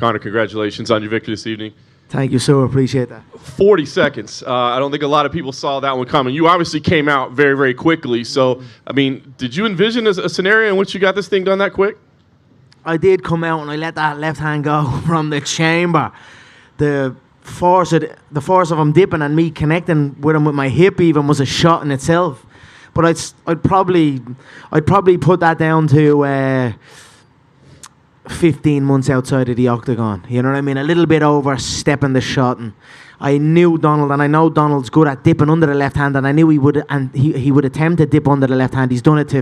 Conor, congratulations on your victory this evening. Thank you, sir. Appreciate that. 40 seconds. I don't think a lot of people saw that one coming. You obviously came out very, very quickly. So, I mean, did you envision a scenario in which you got this thing done that quick? I did come out and I let that left hand go from the chamber. The force of him dipping and me connecting with him with my hip even was a shot in itself. But I'd probably put that down to 15 months outside of the octagon. You know what I mean? A little bit overstepping the shot. And I knew Donald, and I know Donald's good at dipping under the left hand, and I knew he would, and he would attempt to dip under the left hand. He's done it to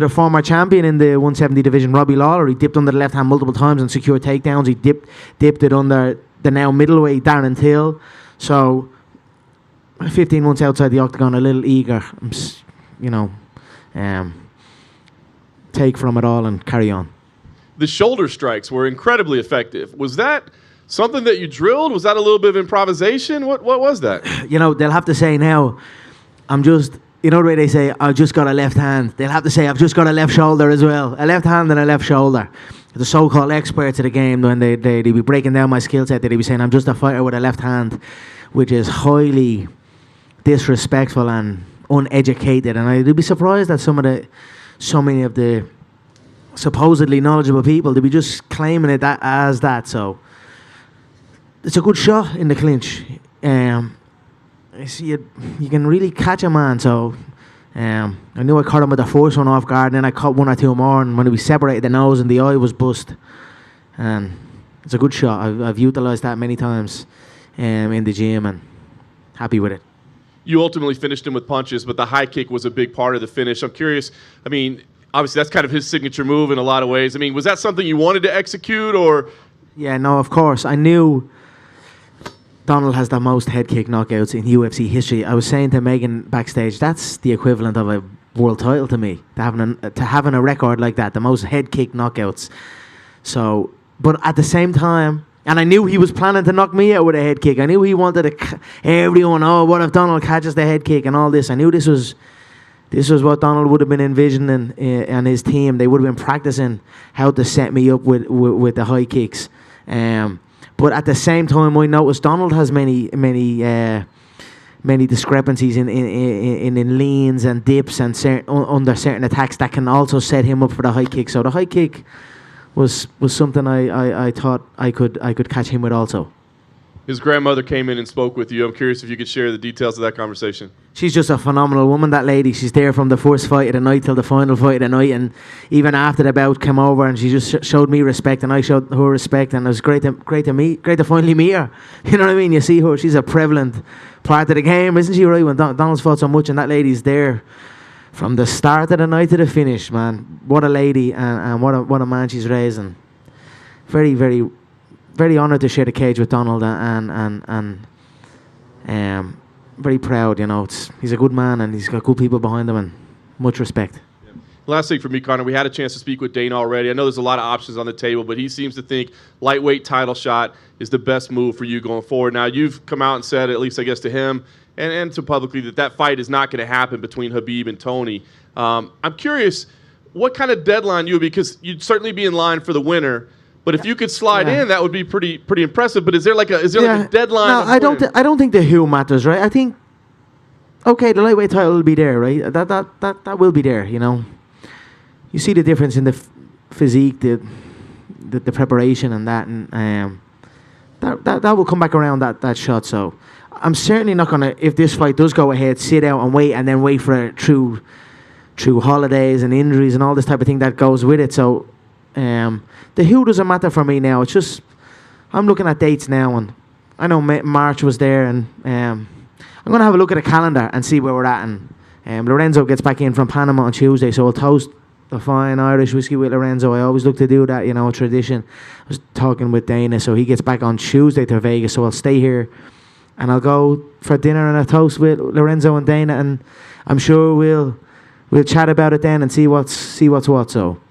the former champion in the 170 division, Robbie Lawler. He dipped under the left hand multiple times and secured takedowns. He dipped it under the now middleweight Darren Till. So 15 months outside the octagon, a little eager, take from it all and carry on. The shoulder strikes were incredibly effective. Was that something that you drilled? Was that a little bit of improvisation? What was that? They'll have to say now, the way they say, I've just got a left hand. They'll have to say, I've just got a left shoulder as well. A left hand and a left shoulder. The so-called experts of the game, when they'd be breaking down my skill set, they'd be saying, I'm just a fighter with a left hand, which is highly disrespectful and uneducated. And I'd be surprised that so many of the supposedly knowledgeable people to be just claiming it as that. So it's a good shot in the clinch. I see you can really catch a man. So I knew I caught him with the first one off guard, and then I caught one or two more, and when we separated, the nose and the eye was bust. And it's a good shot. I've utilised that many times in the gym, and happy with it. You ultimately finished him with punches, but the high kick was a big part of the finish. I'm curious, obviously that's kind of his signature move in a lot of ways. Was that something you wanted to execute, or? Yeah, no, of course. I knew Donald has the most head kick knockouts in UFC history. I was saying to Megan backstage, that's the equivalent of a world title to me, to having a record like that, the most head kick knockouts. So, but at the same time, and I knew he was planning to knock me out with a head kick. I knew he wanted everyone, what if Donald catches the head kick and all this. I knew this was what Donald would have been envisioning and his team. They would have been practicing how to set me up with the high kicks. But at the same time, I noticed Donald has many discrepancies in leans and dips and under certain attacks that can also set him up for the high kick. So the high kick was something I thought I could catch him with also. His grandmother came in and spoke with you. I'm curious if you could share the details of that conversation. She's just a phenomenal woman, that lady. She's there from the first fight of the night till the final fight of the night, and even after the bout came over, and she just showed me respect, and I showed her respect, and it was great to finally meet her. You know what I mean? You see her; she's a prevalent part of the game, isn't she? Right? When Donald's fought so much, and that lady's there from the start of the night to the finish, man. What a lady, and what a man she's raising. Very, very, very honoured to share the cage with Donald, and very proud. He's a good man, and he's got good people behind him, and much respect. Yeah. Last thing for me, Conor, we had a chance to speak with Dana already. I know there's a lot of options on the table, but he seems to think lightweight title shot is the best move for you going forward. Now, you've come out and said, at least I guess to him and to publicly, that fight is not going to happen between Khabib and Tony. I'm curious what kind of deadline because you'd certainly be in line for the winner. But if you could slide in, that would be pretty impressive. But is there like a deadline? No, I don't think the who matters, right? I think the lightweight title will be there, right? That will be there. You see the difference in the physique, the preparation, and that will come back around that shot. So I'm certainly not gonna, if this fight does go ahead, sit out and wait for it through holidays and injuries and all this type of thing that goes with it. So. The who doesn't matter for me now. It's just I'm looking at dates now, and I know March was there, and I'm going to have a look at the calendar and see where we're at. And Lorenzo gets back in from Panama on Tuesday, so I'll toast a fine Irish whiskey with Lorenzo. I always look to do that, a tradition. I was talking with Dana, so he gets back on Tuesday to Vegas, so I'll stay here, and I'll go for dinner and a toast with Lorenzo and Dana, and I'm sure we'll chat about it then and see what's what. So.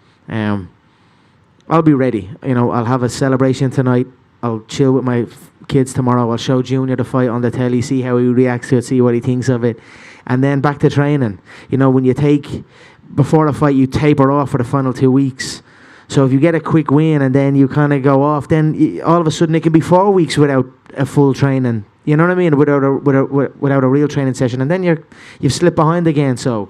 I'll be ready. I'll have a celebration tonight. I'll chill with my kids tomorrow. I'll show Junior the fight on the telly, see how he reacts to it, see what he thinks of it. And then back to training. When you before the fight, you taper off for the final 2 weeks. So if you get a quick win and then you kind of go off, then all of a sudden it can be 4 weeks without a full training. You know what I mean? Without a real training session, and then you've slipped behind again. So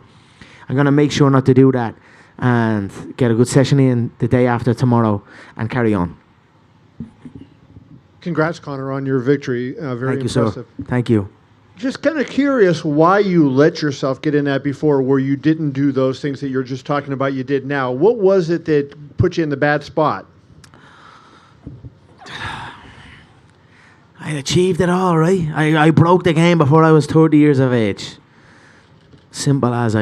I'm gonna make sure not to do that and get a good session in the day after tomorrow and carry on. Congrats, Conor, on your victory. Very impressive. Sir. Thank you. Just kind of curious why you let yourself get in that before, where you didn't do those things that you're just talking about you did now. What was it that put you in the bad spot? I achieved it all, right? I broke the game before I was 30 years of age. Simple as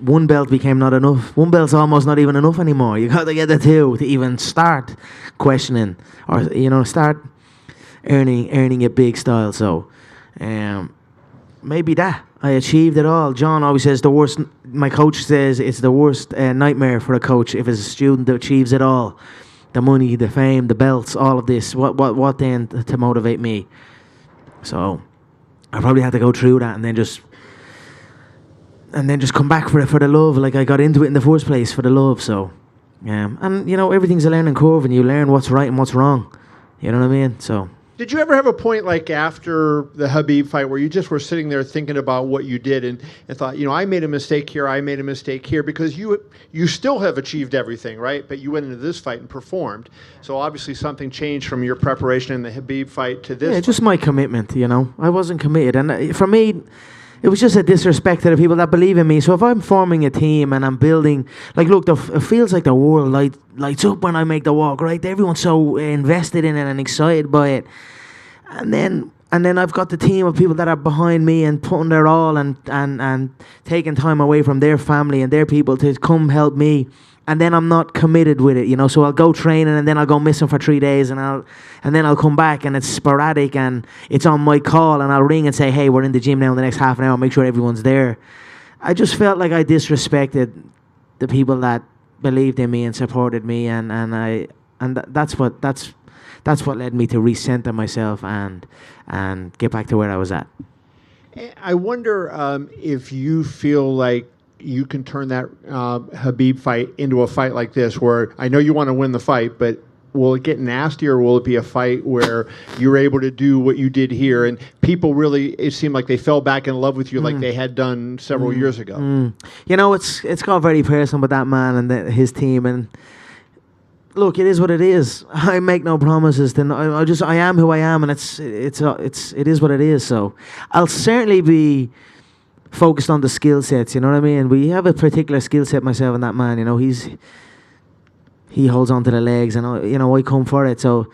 one belt became not enough. One belt's almost not even enough anymore. You got to get the two to even start questioning or start earning a big style. So maybe that I achieved it all. John always says the worst. My coach says it's the worst nightmare for a coach if it's a student that achieves it all. The money, the fame, the belts, all of this. What then to motivate me? So I probably had to go through that and then just come back for the love. Like I got into it in the first place for the love. So and everything's a learning curve, and you learn what's right and what's wrong. You know what I mean? So. Did you ever have a point like after the Khabib fight where you just were sitting there thinking about what you did and thought, I made a mistake here, I made a mistake here, because you still have achieved everything, right? But you went into this fight and performed. So obviously something changed from your preparation in the Khabib fight to this. Yeah, just my commitment, I wasn't committed. And for me, it was just a disrespect to the people that believe in me. So if I'm forming a team and I'm building, look, it feels like the world lights up when I make the walk, right? Everyone's so invested in it and excited by it. And then I've got the team of people that are behind me and putting their all and taking time away from their family and their people to come help me. And then I'm not committed with it, So I'll go training and then I'll go missing for 3 days and then I'll come back and it's sporadic and it's on my call and I'll ring and say, hey, we're in the gym now in the next half an hour. Make sure everyone's there. I just felt like I disrespected the people that believed in me and supported me, and that's what led me to recenter myself and get back to where I was at. I wonder if you feel like you can turn that Khabib fight into a fight like this, where I know you want to win the fight, but will it get nasty, or will it be a fight where you're able to do what you did here and people really, it seemed like they fell back in love with you like they had done several years ago? It's got very personal with that man and his team, and look, it is what it is. I make no promises. I am who I am, and it is what it is. So I'll certainly be focused on the skill sets. You know what I mean? We have a particular skill set, myself and that man. He holds on to the legs, and I come for it. So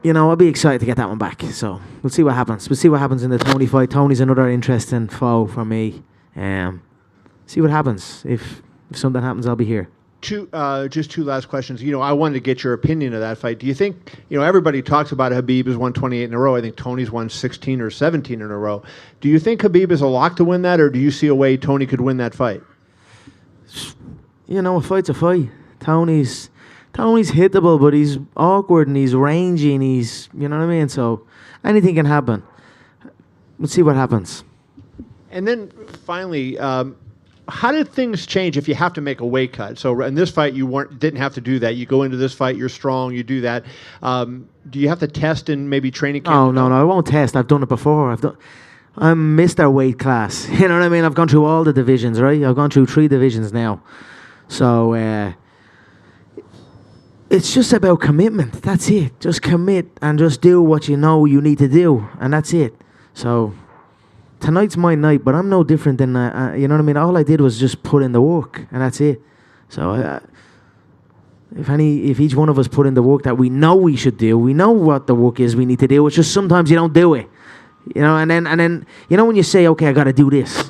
I'll be excited to get that one back. So we'll see what happens. We'll see what happens in the Tony fight. Tony's another interesting foe for me. See what happens. If something happens, I'll be here. Just two last questions. I wanted to get your opinion of that fight. Do you think, everybody talks about Khabib has won 28 in a row. I think Tony's won 16 or 17 in a row. Do you think Khabib is a lock to win that, or do you see a way Tony could win that fight? A fight's a fight. Tony's hittable, but he's awkward and he's rangy and he's, you know what I mean? So anything can happen. We'll see what happens. And then finally, how did things change if you have to make a weight cut? So in this fight, you didn't have to do that. You go into this fight, you're strong, you do that. Do you have to test in maybe training camp? Oh, no, I won't test. I've done it before. I'm Mr. Weight Class. You know what I mean? I've gone through all the divisions, right? I've gone through 3 divisions now. So it's just about commitment. That's it. Just commit and just do what you know you need to do, and that's it. So tonight's my night, but I'm no different than, you know what I mean? All I did was just put in the work, and that's it. So if each one of us put in the work that we know we should do, we know what the work is we need to do. It's just sometimes you don't do it, and then when you say, okay, I got to do this,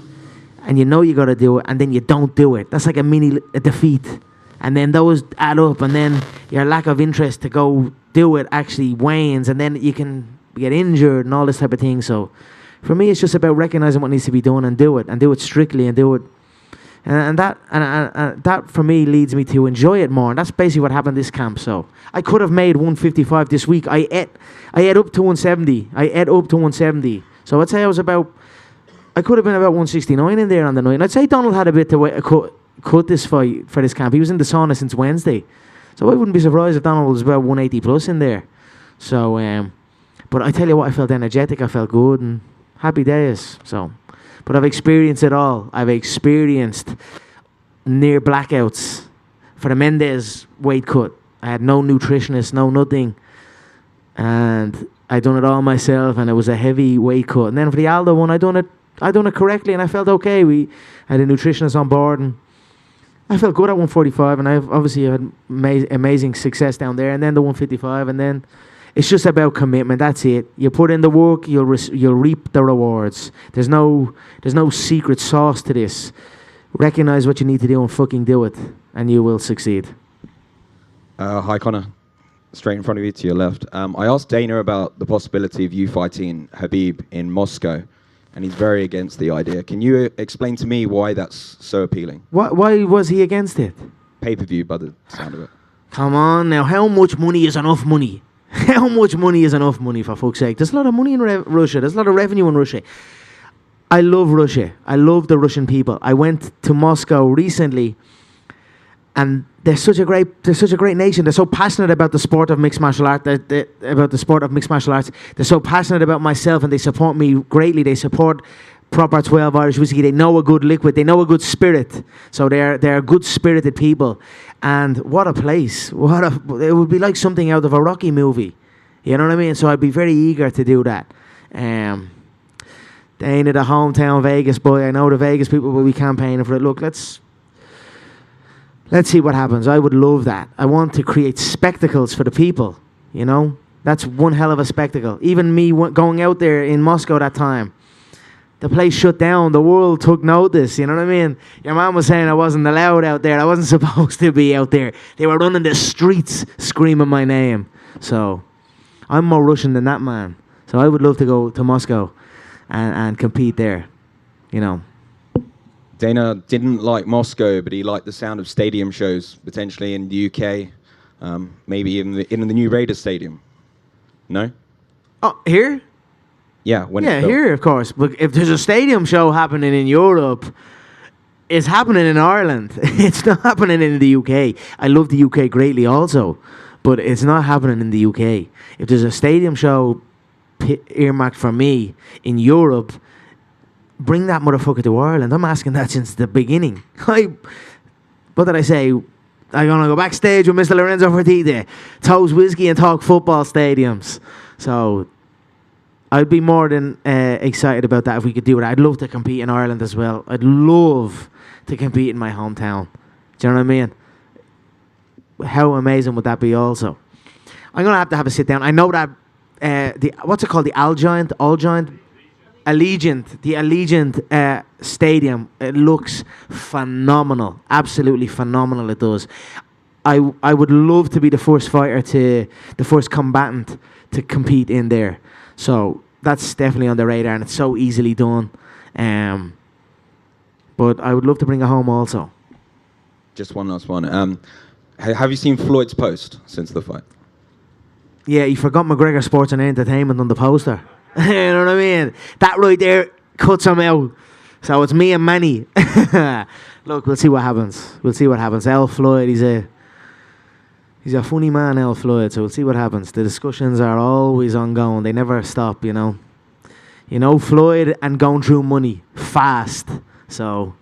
and you got to do it, and then you don't do it. That's like a defeat, and then those add up, and then your lack of interest to go do it actually wanes, and then you can get injured and all this type of thing. So for me, it's just about recognizing what needs to be done and do it strictly and do it. And that for me leads me to enjoy it more. And that's basically what happened this camp. So I could have made 155 this week. I ate up to 170. So I'd say I could have been about 169 in there on the night. And I'd say Donald had a bit to cut this fight for this camp. He was in the sauna since Wednesday. So I wouldn't be surprised if Donald was about 180 plus in there. So, but I tell you what, I felt energetic, I felt good, and happy days. So, but I've experienced it all. I've experienced near blackouts for the Mendez weight cut. I had no nutritionist, no nothing. And I done it all myself, and it was a heavy weight cut. And then for the Aldo one, I done it correctly, and I felt okay. We had a nutritionist on board, and I felt good at 145, and I've obviously had amazing success down there. And then the 155, and then it's just about commitment. That's it. You put in the work, you'll reap the rewards. There's no secret sauce to this. Recognize what you need to do and fucking do it, and you will succeed. Hi, Conor. Straight in front of you to your left. I asked Dana about the possibility of you fighting Khabib in Moscow, and he's very against the idea. Can you explain to me why that's so appealing? Why was he against it? Pay-per-view, by the sound of it. Come on now, how much money is enough money? How much money is enough money, for fuck's sake? There's a lot of money in Russia. There's a lot of revenue in Russia. I love Russia. I love the Russian people. I went to Moscow recently, and they're such a great nation. They're so passionate about the sport of mixed martial art. They're so passionate about myself, and they support me greatly. They support proper 12 Irish whiskey. They know a good liquid. They know a good spirit. So they're good spirited people. And what a place! It would be like something out of a Rocky movie. You know what I mean? So I'd be very eager to do that. Dana, the hometown Vegas boy. I know the Vegas people will be campaigning for it. Look, let's see what happens. I would love that. I want to create spectacles for the people. You know, that's one hell of a spectacle. Even me going out there in Moscow that time. The place shut down. The world took notice. You know what I mean? Your mom was saying I wasn't allowed out there. I wasn't supposed to be out there. They were running the streets screaming my name. So I'm more Russian than that man. So I would love to go to Moscow and compete there. You know. Dana didn't like Moscow, but he liked the sound of stadium shows, potentially in the UK, maybe in the new Raiders stadium. No? Oh, here? Yeah, here, of course. But if there's a stadium show happening in Europe, it's happening in Ireland. It's not happening in the UK. I love the UK greatly also, but it's not happening in the UK. If there's a stadium show earmarked for me in Europe, bring that motherfucker to Ireland. I'm asking that since the beginning. What did I say? I'm going to go backstage with Mr. Lorenzo Fertitta, toast whiskey and talk football stadiums. So I'd be more than excited about that if we could do it. I'd love to compete in Ireland as well. I'd love to compete in my hometown. Do you know what I mean? How amazing would that be also? I'm going to have a sit down. I know that, what's it called? The Allegiant Stadium. It looks phenomenal. Absolutely phenomenal it does. I would love to be the first combatant to compete in there. So that's definitely on the radar, and it's so easily done. But I would love to bring it home also. Just one last one. Have you seen Floyd's post since the fight? Yeah, he forgot McGregor Sports and Entertainment on the poster. You know what I mean? That right there cuts him out. So it's me and Manny. Look, we'll see what happens. El Floyd, he's a funny man, El Floyd, so we'll see what happens. The discussions are always ongoing. They never stop, you know. You know, Floyd and going through money fast. So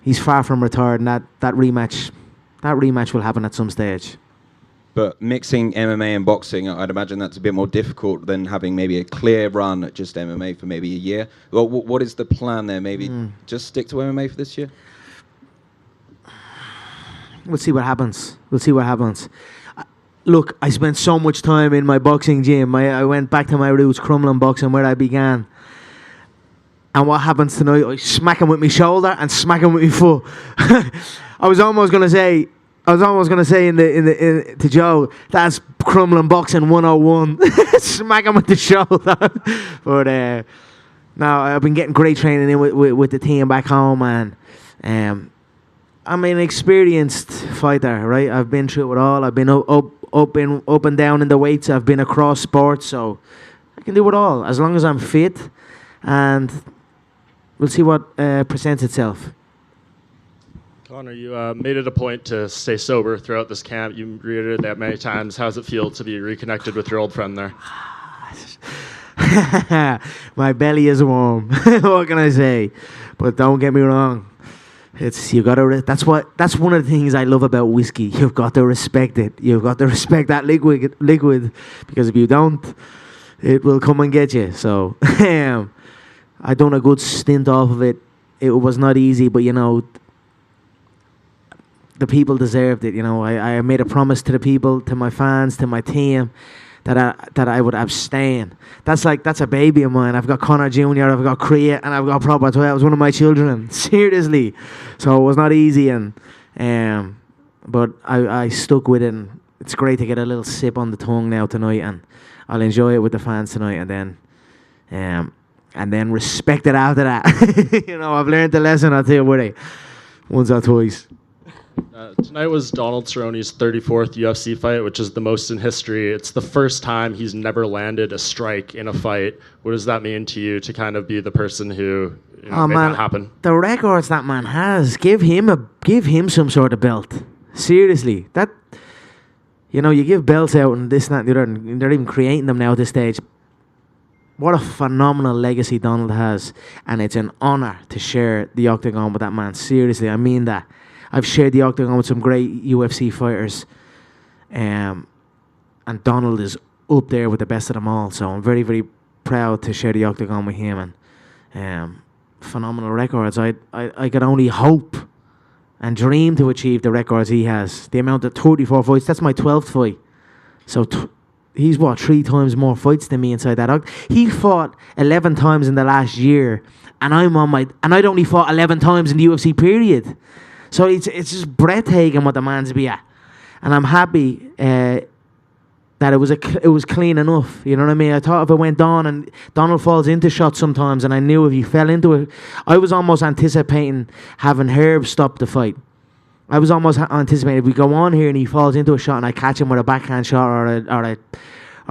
he's far from retired, and that rematch will happen at some stage. But mixing MMA and boxing, I'd imagine that's a bit more difficult than having maybe a clear run at just MMA for maybe a year. Well, what is the plan there? Maybe just stick to MMA for this year? We'll see what happens. Look, I spent so much time in my boxing gym. I went back to my roots, Crumlin boxing, where I began. And what happens tonight? I smack him with my shoulder and smack him with my foot. I was almost gonna say to Joe, that's Crumlin boxing 101. Smack him with the shoulder. But no, I've been getting great training in with the team back home, and I'm an experienced fighter, right? I've been through it all. I've been up and down in the weights. I've been across sports, so I can do it all as long as I'm fit, and we'll see what presents itself. Conor, you made it a point to stay sober throughout this camp. You reiterated that many times. How does it feel to be reconnected with your old friend there? My belly is warm. What can I say? But don't get me wrong. It's you got to. That's one of the things I love about whiskey. You've got to respect it. You've got to respect that liquid because if you don't, it will come and get you. So I done a good stint off of it. It was not easy, but the people deserved it. I made a promise to the people, to my fans, to my team, that I would abstain. That's a baby of mine. I've got Conor Jr., I've got Kriya, and I've got Proper. That was one of my children. Seriously. So it was not easy, but I stuck with it, and it's great to get a little sip on the tongue now tonight, and I'll enjoy it with the fans tonight, and then respect it after that. I've learned the lesson, I'll tell you what, once or twice. Tonight was Donald Cerrone's 34th UFC fight, which is the most in history. It's the first time he's never landed a strike in a fight. What does that mean to you to kind of be the person who made that happen? The records that man has, give him some sort of belt. Seriously, that you give belts out and this, that, and the other, and they're even creating them now at this stage. What a phenomenal legacy Donald has, and it's an honor to share the octagon with that man. Seriously, I mean that. I've shared the octagon with some great UFC fighters, and Donald is up there with the best of them all. So I'm very, very proud to share the octagon with him, and phenomenal records. I could only hope and dream to achieve the records he has. The amount of 34 fights, that's my 12th fight. So he's 3 times more fights than me inside that octagon. He fought 11 times in the last year, and I'd only fought 11 times in the UFC period. So it's just breathtaking what the man's be at, and I'm happy that it was clean enough. You know what I mean? I thought if it went on, and Donald falls into shots sometimes, and I knew if he fell into it, I was almost anticipating having Herb stop the fight. I was almost anticipating if we go on here and he falls into a shot and I catch him with a backhand shot or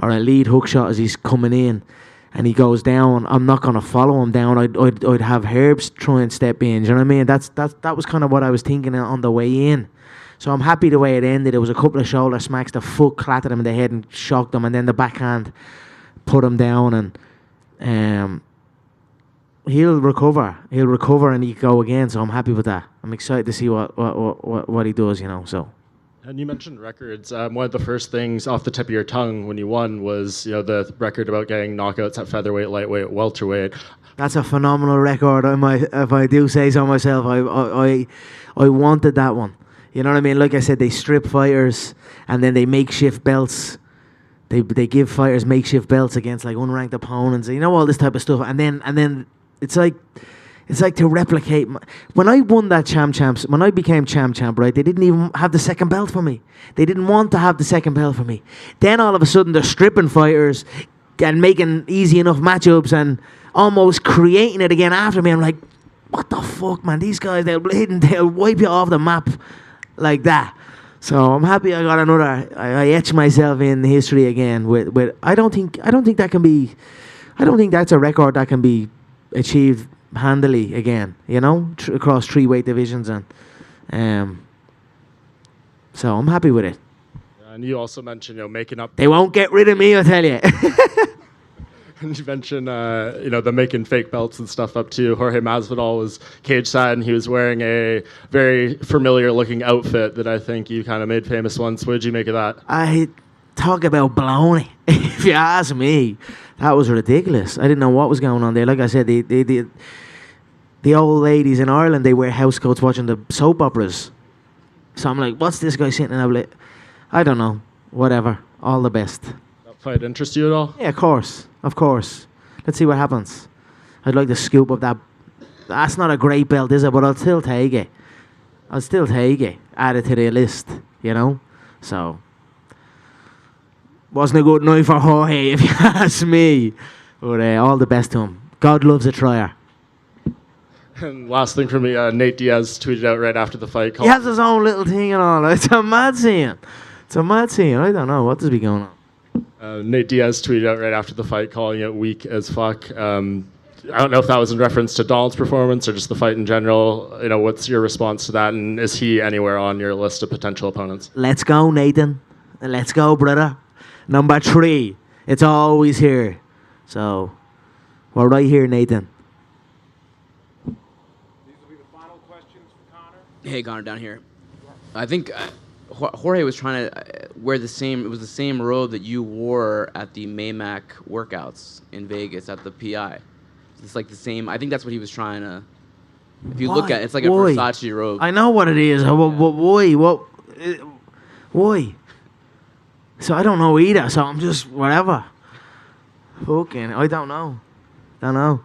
a lead hook shot as he's coming in, and he goes down, I'm not going to follow him down. I'd have Herbs try and step in. Do you know what I mean? That was kind of what I was thinking on the way in. So I'm happy the way it ended. There was a couple of shoulder smacks. The foot clattered him in the head and shocked him, and then the backhand put him down, and he'll recover. And he go again. So I'm happy with that. I'm excited to see what he does. So. And you mentioned records. One of the first things off the tip of your tongue when you won was the record about getting knockouts at featherweight, lightweight, welterweight. That's a phenomenal record. If I do say so myself, I wanted that one. You know what I mean? Like I said, they strip fighters and then they makeshift belts. They give fighters makeshift belts against like unranked opponents. All this type of stuff. And then it's like to replicate. When I won that champs, when I became champ, right, they didn't even have the second belt for me. They didn't want to have the second belt for me. Then all of a sudden they're stripping fighters and making easy enough matchups and almost creating it again after me. I'm like, what the fuck, man? These guys, they'll wipe you off the map like that. So I'm happy I got another. I etched myself in history again. With I don't think that can be. I don't think that's a record that can be achieved handily again, across 3 weight divisions, and so I'm happy with it. And you also mentioned, making up. They won't get rid of me, I tell you. And you mentioned, the making fake belts and stuff up too. Jorge Masvidal was cage side, and he was wearing a very familiar looking outfit that I think you kind of made famous once. What did you make of that? I talk about baloney. If you ask me, that was ridiculous. I didn't know what was going on there. Like I said, the old ladies in Ireland, they wear house coats watching the soap operas. So I'm like, what's this guy sitting in? I'm like, I don't know. Whatever. All the best. That fight interest you at all? Yeah, of course. Let's see what happens. I'd like to scoop up that. That's not a great belt, is it? But I'll still take it. Add it to the list, So, wasn't a good night for Jorge, if you ask me. But all the best to him. God loves a trier. And last thing for me, Nate Diaz tweeted out right after the fight. He has his own little thing and all. It's a mad scene. I don't know what does be going on. Nate Diaz tweeted out right after the fight, calling it weak as fuck. I don't know if that was in reference to Donald's performance or just the fight in general. What's your response to that? And is he anywhere on your list of potential opponents? Let's go, Nathan. Let's go, brother. Number 3. It's always here. So, we're right here, Nathan. These will be the final questions for Conor. Hey, Connor, down here. I think Jorge was trying to wear the same robe that you wore at the Maymac workouts in Vegas at the PI. It's like the same. I think that's what he was trying to. If you look at it, it's like a Why? Versace robe. I know what it is. Why? Why? So I don't know either. So I'm just whatever. Fucking, I don't know. Dana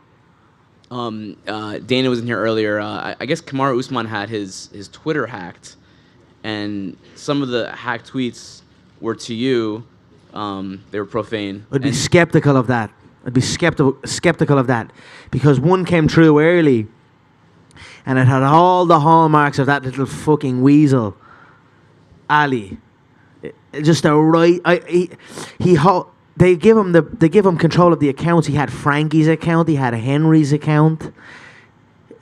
was in here earlier. I guess Kamaru Usman had his Twitter hacked, and some of the hacked tweets were to you. They were profane. I'd be skeptical of that. Skeptical of that because one came through early, and it had all the hallmarks of that little fucking weasel, Ali. Just a right. They give him control of the accounts. He had Frankie's account. He had Henry's account.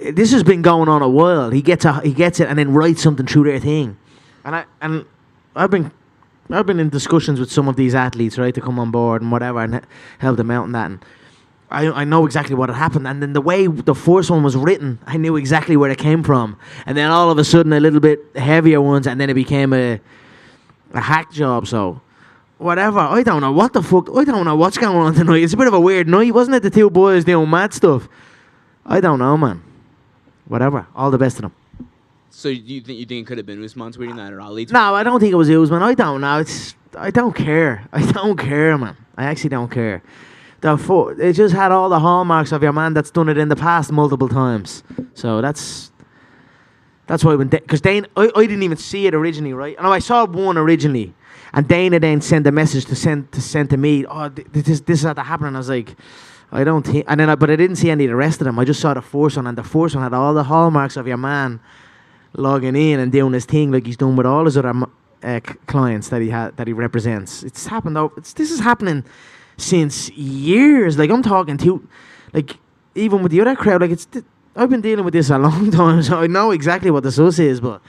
This has been going on a while. He gets it and then writes something through their thing. And I've been in discussions with some of these athletes, right, to come on board and whatever, and help them out and that. And I know exactly what had happened. And then the way the first one was written, I knew exactly where it came from. And then all of a sudden, a little bit heavier ones, and then it became a hack job. So whatever. I don't know what the fuck. I don't know what's going on tonight. It's a bit of a weird night, wasn't it? The two boys doing mad stuff. I don't know, man. Whatever. All the best to them. So you think it could have been Usman tweeting that or Ali? No, I don't think it was Usman. I don't know. I don't care. I don't care, man. I actually don't care. It just had all the hallmarks of your man that's done it in the past multiple times. So that's why because Dana, I didn't even see it originally, right? I know I saw one originally, and Dana then sent a message to send to me. Oh, this had to happen, and I was like, I don't think. And then, but I didn't see any of the rest of them. I just saw the first one, and the first one had all the hallmarks of your man logging in and doing his thing like he's done with all his other clients that he represents. It's happened though. This is happening since years. Like I'm talking to, like even with the other crowd. Like I've been dealing with this a long time, so I know exactly what the sus is. But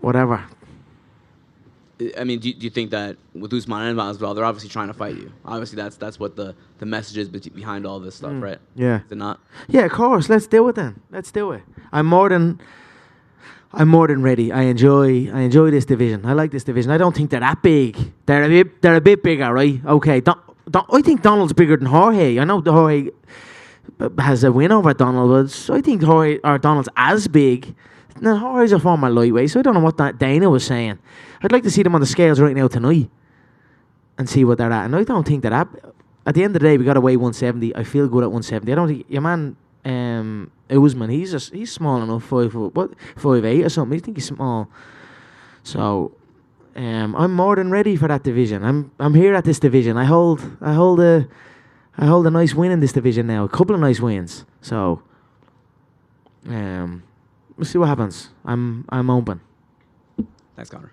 whatever. I mean, do you think that with Usman and Masvidal, they're obviously trying to fight you? Obviously, that's what the message is behind all this stuff, right? Yeah. Is it not? Yeah, of course. Let's do it then. Let's do it. I'm more than ready. I enjoy this division. I like this division. I don't think they're that big. They're a bit bigger, right? Okay. I think Donald's bigger than Jorge. I know Jorge has a win over Donald, but I think Donald's as big. Now, Jorge's a former lightweight, so I don't know what that Dana was saying. I'd like to see them on the scales right now tonight and see what they're at. And I don't think that at the end of the day, we got to weigh 170. I feel good at 170. I don't think your man Usman, he's small enough, 5'8" or something. I think he's small. So I'm more than ready for that division. I'm here at this division. I hold a nice win in this division now. A couple of nice wins. So we'll see what happens. I'm open. Thanks, Connor.